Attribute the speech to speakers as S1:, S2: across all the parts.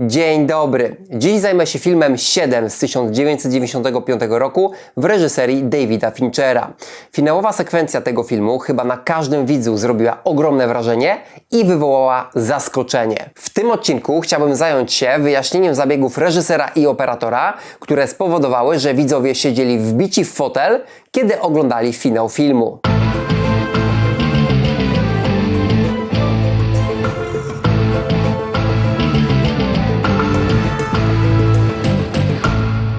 S1: Dzień dobry. Dziś zajmę się filmem 7 z 1995 roku w reżyserii Davida Finchera. Finałowa sekwencja tego filmu chyba na każdym widzu zrobiła ogromne wrażenie i wywołała zaskoczenie. W tym odcinku chciałbym zająć się wyjaśnieniem zabiegów reżysera i operatora, które spowodowały, że widzowie siedzieli wbici w fotel, kiedy oglądali finał filmu.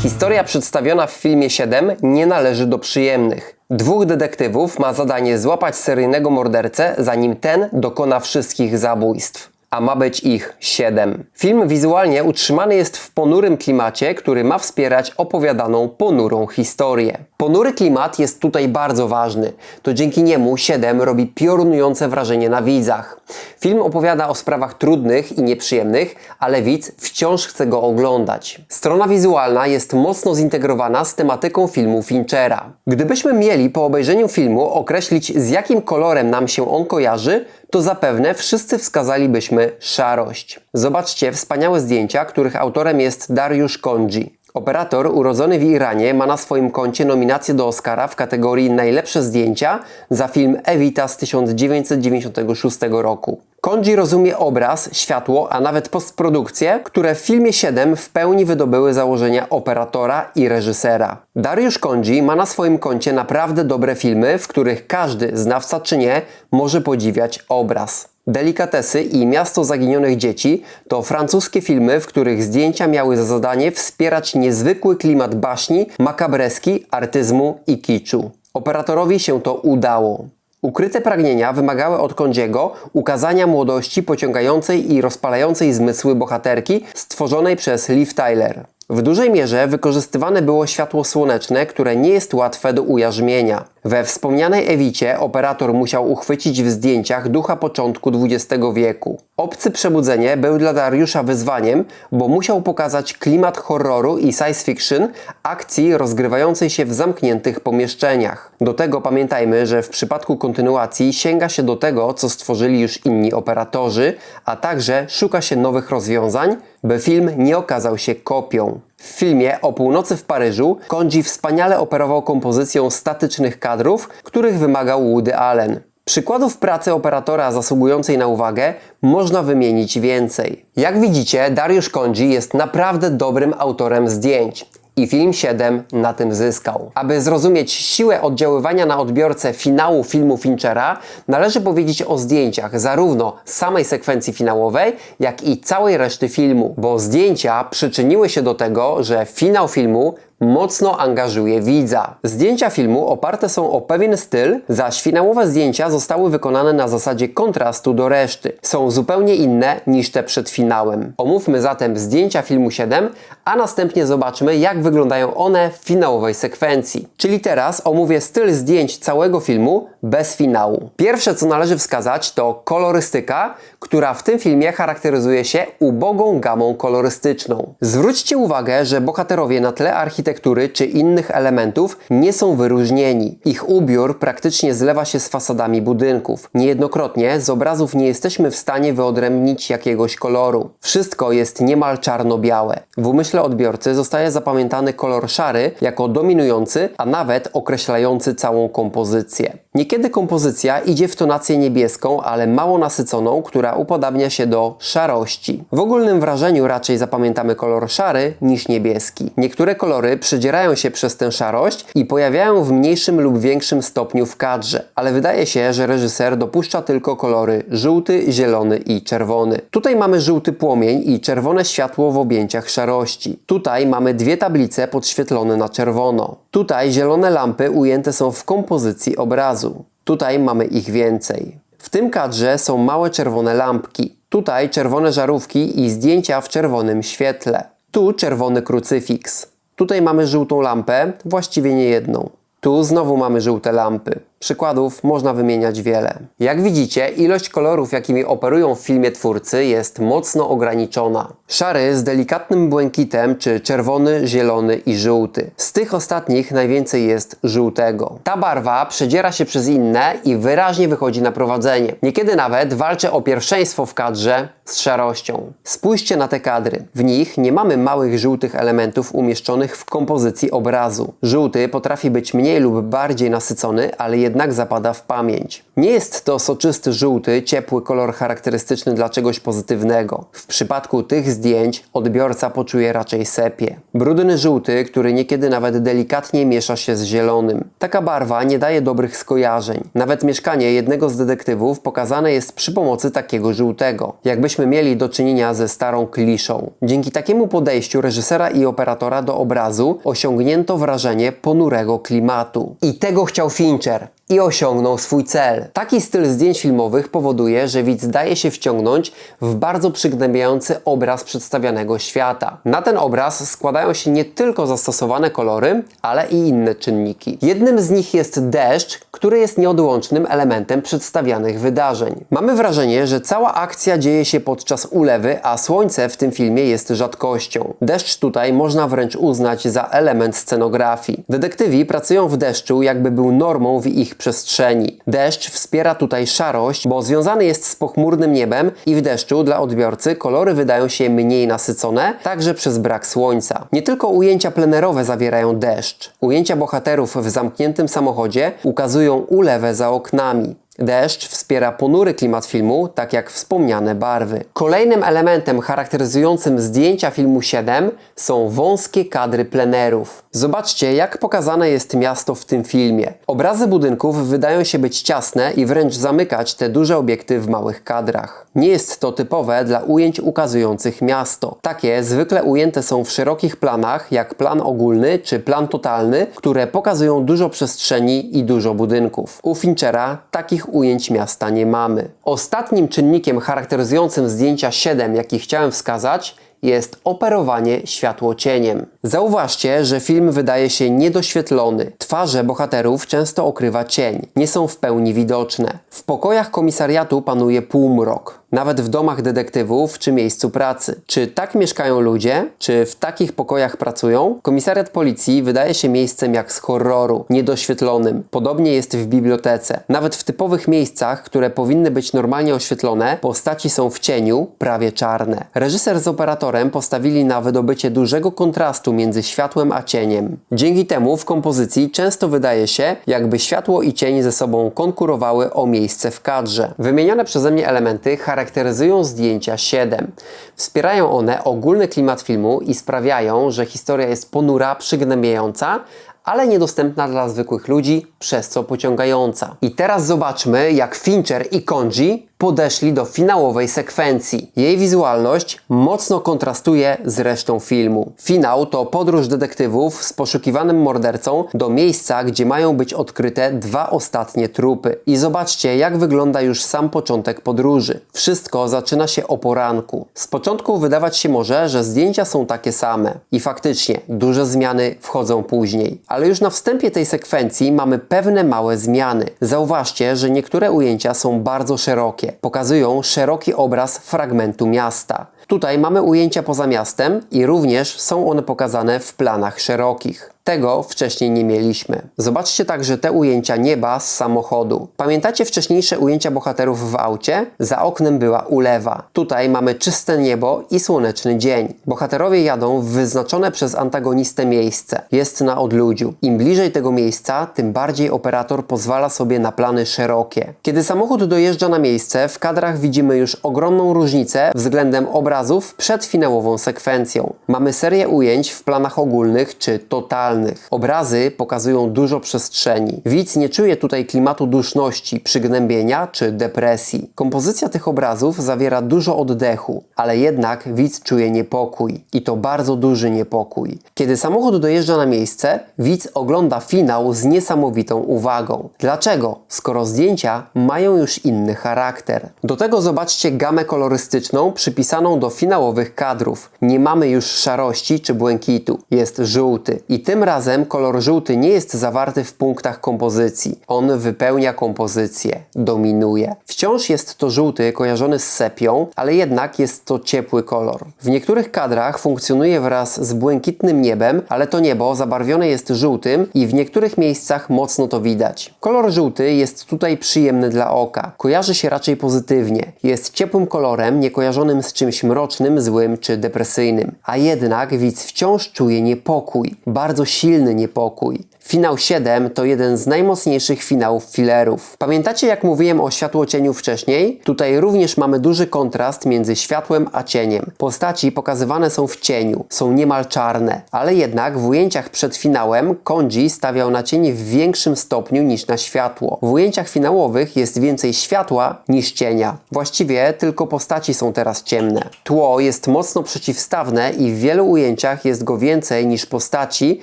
S1: Historia przedstawiona w filmie 7 nie należy do przyjemnych. Dwóch detektywów ma zadanie złapać seryjnego mordercę, zanim ten dokona wszystkich zabójstw. A ma być ich 7. Film wizualnie utrzymany jest w ponurym klimacie, który ma wspierać opowiadaną ponurą historię. Ponury klimat jest tutaj bardzo ważny. To dzięki niemu 7 robi piorunujące wrażenie na widzach. Film opowiada o sprawach trudnych i nieprzyjemnych, ale widz wciąż chce go oglądać. Strona wizualna jest mocno zintegrowana z tematyką filmu Finchera. Gdybyśmy mieli po obejrzeniu filmu określić, z jakim kolorem nam się on kojarzy, to zapewne wszyscy wskazalibyśmy szarość. Zobaczcie wspaniałe zdjęcia, których autorem jest Dariusz Khondji. Operator urodzony w Iranie ma na swoim koncie nominację do Oscara w kategorii Najlepsze zdjęcia za film Evita z 1996 roku. Khondji rozumie obraz, światło, a nawet postprodukcję, które w filmie 7 w pełni wydobyły założenia operatora i reżysera. Dariusz Khondji ma na swoim koncie naprawdę dobre filmy, w których każdy, znawca czy nie, może podziwiać obraz. Delikatesy i Miasto zaginionych dzieci to francuskie filmy, w których zdjęcia miały za zadanie wspierać niezwykły klimat baśni, makabreski, artyzmu i kiczu. Operatorowi się to udało. Ukryte pragnienia wymagały od Khondjiego ukazania młodości pociągającej i rozpalającej zmysły bohaterki stworzonej przez Liv Tyler. W dużej mierze wykorzystywane było światło słoneczne, które nie jest łatwe do ujarzmienia. We wspomnianej Ewicie operator musiał uchwycić w zdjęciach ducha początku XX wieku. Obcy Przebudzenie był dla Dariusza wyzwaniem, bo musiał pokazać klimat horroru i science fiction akcji rozgrywającej się w zamkniętych pomieszczeniach. Do tego pamiętajmy, że w przypadku kontynuacji sięga się do tego, co stworzyli już inni operatorzy, a także szuka się nowych rozwiązań, by film nie okazał się kopią. W filmie O północy w Paryżu Khondji wspaniale operował kompozycją statycznych kadrów, których wymagał Woody Allen. Przykładów pracy operatora zasługującej na uwagę można wymienić więcej. Jak widzicie, Dariusz Khondji jest naprawdę dobrym autorem zdjęć. I film 7 na tym zyskał. Aby zrozumieć siłę oddziaływania na odbiorcę finału filmu Finchera, należy powiedzieć o zdjęciach zarówno samej sekwencji finałowej, jak i całej reszty filmu, bo zdjęcia przyczyniły się do tego, że finał filmu mocno angażuje widza. Zdjęcia filmu oparte są o pewien styl, zaś finałowe zdjęcia zostały wykonane na zasadzie kontrastu do reszty. Są zupełnie inne niż te przed finałem. Omówmy zatem zdjęcia filmu 7, a następnie zobaczmy, jak wyglądają one w finałowej sekwencji. Czyli teraz omówię styl zdjęć całego filmu bez finału. Pierwsze, co należy wskazać, to kolorystyka, która w tym filmie charakteryzuje się ubogą gamą kolorystyczną. Zwróćcie uwagę, że bohaterowie na tle architektury czy innych elementów nie są wyróżnieni. Ich ubiór praktycznie zlewa się z fasadami budynków. Niejednokrotnie z obrazów nie jesteśmy w stanie wyodrębnić jakiegoś koloru. Wszystko jest niemal czarno-białe. W umyśle odbiorcy zostaje zapamiętany kolor szary jako dominujący, a nawet określający całą kompozycję. Niekiedy kompozycja idzie w tonację niebieską, ale mało nasyconą, która upodabnia się do szarości. W ogólnym wrażeniu raczej zapamiętamy kolor szary niż niebieski. Niektóre kolory przedzierają się przez tę szarość i pojawiają w mniejszym lub większym stopniu w kadrze, ale wydaje się, że reżyser dopuszcza tylko kolory żółty, zielony i czerwony. Tutaj mamy żółty płomień i czerwone światło w objęciach szarości. Tutaj mamy dwie tablice podświetlone na czerwono. Tutaj zielone lampy ujęte są w kompozycji obrazu. Tutaj mamy ich więcej. W tym kadrze są małe czerwone lampki. Tutaj czerwone żarówki i zdjęcia w czerwonym świetle. Tu czerwony krucyfiks. Tutaj mamy żółtą lampę, właściwie nie jedną. Tu znowu mamy żółte lampy. Przykładów można wymieniać wiele. Jak widzicie, ilość kolorów, jakimi operują w filmie twórcy, jest mocno ograniczona. Szary z delikatnym błękitem, czy czerwony, zielony i żółty. Z tych ostatnich najwięcej jest żółtego. Ta barwa przedziera się przez inne i wyraźnie wychodzi na prowadzenie. Niekiedy nawet walczy o pierwszeństwo w kadrze z szarością. Spójrzcie na te kadry. W nich nie mamy małych żółtych elementów umieszczonych w kompozycji obrazu. Żółty potrafi być mniej lub bardziej nasycony, ale jednak zapada w pamięć. Nie jest to soczysty żółty, ciepły kolor charakterystyczny dla czegoś pozytywnego. W przypadku tych zdjęć odbiorca poczuje raczej sepie. Brudny żółty, który niekiedy nawet delikatnie miesza się z zielonym. Taka barwa nie daje dobrych skojarzeń. Nawet mieszkanie jednego z detektywów pokazane jest przy pomocy takiego żółtego. Jakbyśmy mieli do czynienia ze starą kliszą. Dzięki takiemu podejściu reżysera i operatora do obrazu osiągnięto wrażenie ponurego klimatu. I tego chciał Fincher. I osiągnął swój cel. Taki styl zdjęć filmowych powoduje, że widz daje się wciągnąć w bardzo przygnębiający obraz przedstawianego świata. Na ten obraz składają się nie tylko zastosowane kolory, ale i inne czynniki. Jednym z nich jest deszcz, który jest nieodłącznym elementem przedstawianych wydarzeń. Mamy wrażenie, że cała akcja dzieje się podczas ulewy, a słońce w tym filmie jest rzadkością. Deszcz tutaj można wręcz uznać za element scenografii. Detektywi pracują w deszczu, jakby był normą w ich przestrzeni. Deszcz wspiera tutaj szarość, bo związany jest z pochmurnym niebem i w deszczu dla odbiorcy kolory wydają się mniej nasycone, także przez brak słońca. Nie tylko ujęcia plenerowe zawierają deszcz. Ujęcia bohaterów w zamkniętym samochodzie ukazują ulewę za oknami. Deszcz wspiera ponury klimat filmu, tak jak wspomniane barwy. Kolejnym elementem charakteryzującym zdjęcia filmu 7 są wąskie kadry plenerów. Zobaczcie, jak pokazane jest miasto w tym filmie. Obrazy budynków wydają się być ciasne i wręcz zamykać te duże obiekty w małych kadrach. Nie jest to typowe dla ujęć ukazujących miasto. Takie zwykle ujęte są w szerokich planach, jak plan ogólny czy plan totalny, które pokazują dużo przestrzeni i dużo budynków. U Finchera takich ujęć miasta nie mamy. Ostatnim czynnikiem charakteryzującym zdjęcia 7, jaki chciałem wskazać, jest operowanie światłocieniem. Zauważcie, że film wydaje się niedoświetlony. Twarze bohaterów często okrywa cień. Nie są w pełni widoczne. W pokojach komisariatu panuje półmrok. Nawet w domach detektywów czy miejscu pracy. Czy tak mieszkają ludzie? Czy w takich pokojach pracują? Komisariat policji wydaje się miejscem jak z horroru, niedoświetlonym. Podobnie jest w bibliotece. Nawet w typowych miejscach, które powinny być normalnie oświetlone, postaci są w cieniu, prawie czarne. Reżyser z operatorem postawili na wydobycie dużego kontrastu między światłem a cieniem. Dzięki temu w kompozycji często wydaje się, jakby światło i cień ze sobą konkurowały o miejsce w kadrze. Wymienione przeze mnie elementy charakteryzują zdjęcia 7. Wspierają one ogólny klimat filmu i sprawiają, że historia jest ponura, przygnębiająca, ale niedostępna dla zwykłych ludzi, przez co pociągająca. I teraz zobaczmy, jak Fincher i Kondji podeszli do finałowej sekwencji. Jej wizualność mocno kontrastuje z resztą filmu. Finał to podróż detektywów z poszukiwanym mordercą do miejsca, gdzie mają być odkryte dwa ostatnie trupy. I zobaczcie, jak wygląda już sam początek podróży. Wszystko zaczyna się o poranku. Z początku wydawać się może, że zdjęcia są takie same. I faktycznie, duże zmiany wchodzą później. Ale już na wstępie tej sekwencji mamy pewne małe zmiany. Zauważcie, że niektóre ujęcia są bardzo szerokie. Pokazują szeroki obraz fragmentu miasta. Tutaj mamy ujęcia poza miastem i również są one pokazane w planach szerokich. Tego wcześniej nie mieliśmy. Zobaczcie także te ujęcia nieba z samochodu. Pamiętacie wcześniejsze ujęcia bohaterów w aucie? Za oknem była ulewa. Tutaj mamy czyste niebo i słoneczny dzień. Bohaterowie jadą w wyznaczone przez antagonistę miejsce. Jest na odludziu. Im bliżej tego miejsca, tym bardziej operator pozwala sobie na plany szerokie. Kiedy samochód dojeżdża na miejsce, w kadrach widzimy już ogromną różnicę względem obrazów przed finałową sekwencją. Mamy serię ujęć w planach ogólnych czy totalnych. Obrazy pokazują dużo przestrzeni. Widz nie czuje tutaj klimatu duszności, przygnębienia czy depresji. Kompozycja tych obrazów zawiera dużo oddechu, ale jednak widz czuje niepokój. I to bardzo duży niepokój. Kiedy samochód dojeżdża na miejsce, widz ogląda finał z niesamowitą uwagą. Dlaczego? Skoro zdjęcia mają już inny charakter. Do tego zobaczcie gamę kolorystyczną przypisaną do finałowych kadrów. Nie mamy już szarości czy błękitu. Jest żółty. I tym razem kolor żółty nie jest zawarty w punktach kompozycji. On wypełnia kompozycję, dominuje. Wciąż jest to żółty kojarzony z sepią, ale jednak jest to ciepły kolor. W niektórych kadrach funkcjonuje wraz z błękitnym niebem, ale to niebo zabarwione jest żółtym i w niektórych miejscach mocno to widać. Kolor żółty jest tutaj przyjemny dla oka. Kojarzy się raczej pozytywnie. Jest ciepłym kolorem, nie kojarzonym z czymś mrocznym, złym czy depresyjnym. A jednak widz wciąż czuje niepokój. Bardzo silny niepokój. Finał 7 to jeden z najmocniejszych finałów fillerów. Pamiętacie, jak mówiłem o światłocieniu wcześniej? Tutaj również mamy duży kontrast między światłem a cieniem. Postaci pokazywane są w cieniu, są niemal czarne, ale jednak w ujęciach przed finałem Kondzi stawiał na cień w większym stopniu niż na światło. W ujęciach finałowych jest więcej światła niż cienia. Właściwie tylko postaci są teraz ciemne. Tło jest mocno przeciwstawne i w wielu ujęciach jest go więcej niż postaci,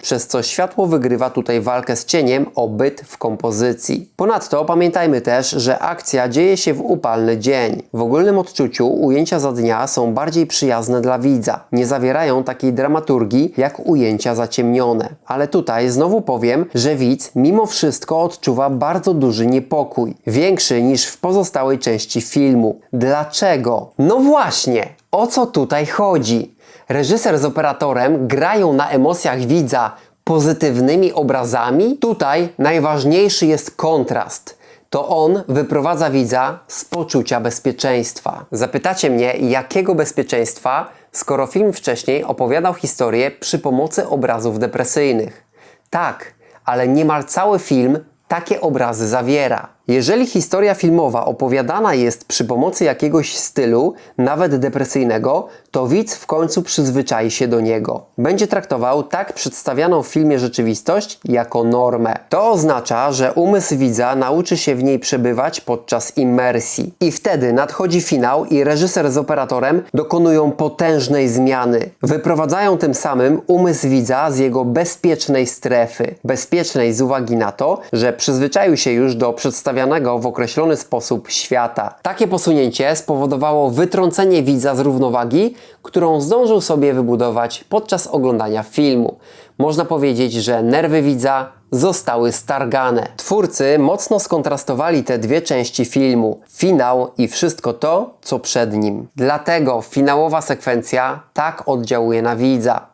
S1: przez co światło wygrywa tutaj walkę z cieniem o byt w kompozycji. Ponadto pamiętajmy też, że akcja dzieje się w upalny dzień. W ogólnym odczuciu ujęcia za dnia są bardziej przyjazne dla widza. Nie zawierają takiej dramaturgii jak ujęcia zaciemnione. Ale tutaj znowu powiem, że widz mimo wszystko odczuwa bardzo duży niepokój. Większy niż w pozostałej części filmu. Dlaczego? No właśnie, o co tutaj chodzi? Reżyser z operatorem grają na emocjach widza pozytywnymi obrazami? Tutaj najważniejszy jest kontrast. To on wyprowadza widza z poczucia bezpieczeństwa. Zapytacie mnie, jakiego bezpieczeństwa, skoro film wcześniej opowiadał historię przy pomocy obrazów depresyjnych? Tak, ale niemal cały film takie obrazy zawiera. Jeżeli historia filmowa opowiadana jest przy pomocy jakiegoś stylu, nawet depresyjnego, to widz w końcu przyzwyczai się do niego. Będzie traktował tak przedstawianą w filmie rzeczywistość jako normę. To oznacza, że umysł widza nauczy się w niej przebywać podczas immersji. I wtedy nadchodzi finał i reżyser z operatorem dokonują potężnej zmiany. Wyprowadzają tym samym umysł widza z jego bezpiecznej strefy. Bezpiecznej z uwagi na to, że przyzwyczaił się już do przedstawiania w określony sposób świata. Takie posunięcie spowodowało wytrącenie widza z równowagi, którą zdążył sobie wybudować podczas oglądania filmu. Można powiedzieć, że nerwy widza zostały stargane. Twórcy mocno skontrastowali te dwie części filmu. Finał i wszystko to, co przed nim. Dlatego finałowa sekwencja tak oddziałuje na widza.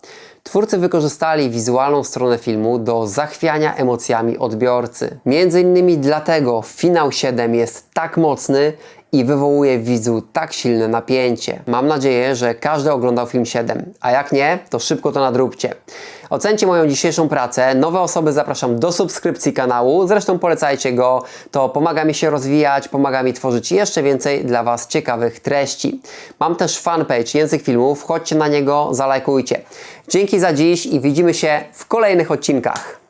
S1: Twórcy wykorzystali wizualną stronę filmu do zachwiania emocjami odbiorcy. Między innymi dlatego finał 7 jest tak mocny i wywołuje w widzu tak silne napięcie. Mam nadzieję, że każdy oglądał film 7, a jak nie, to szybko to nadróbcie. Ocencie moją dzisiejszą pracę. Nowe osoby zapraszam do subskrypcji kanału. Zresztą polecajcie go. To pomaga mi się rozwijać, pomaga mi tworzyć jeszcze więcej dla Was ciekawych treści. Mam też fanpage Język Filmów. Wchodźcie na niego, zalajkujcie. Dzięki za dziś i widzimy się w kolejnych odcinkach.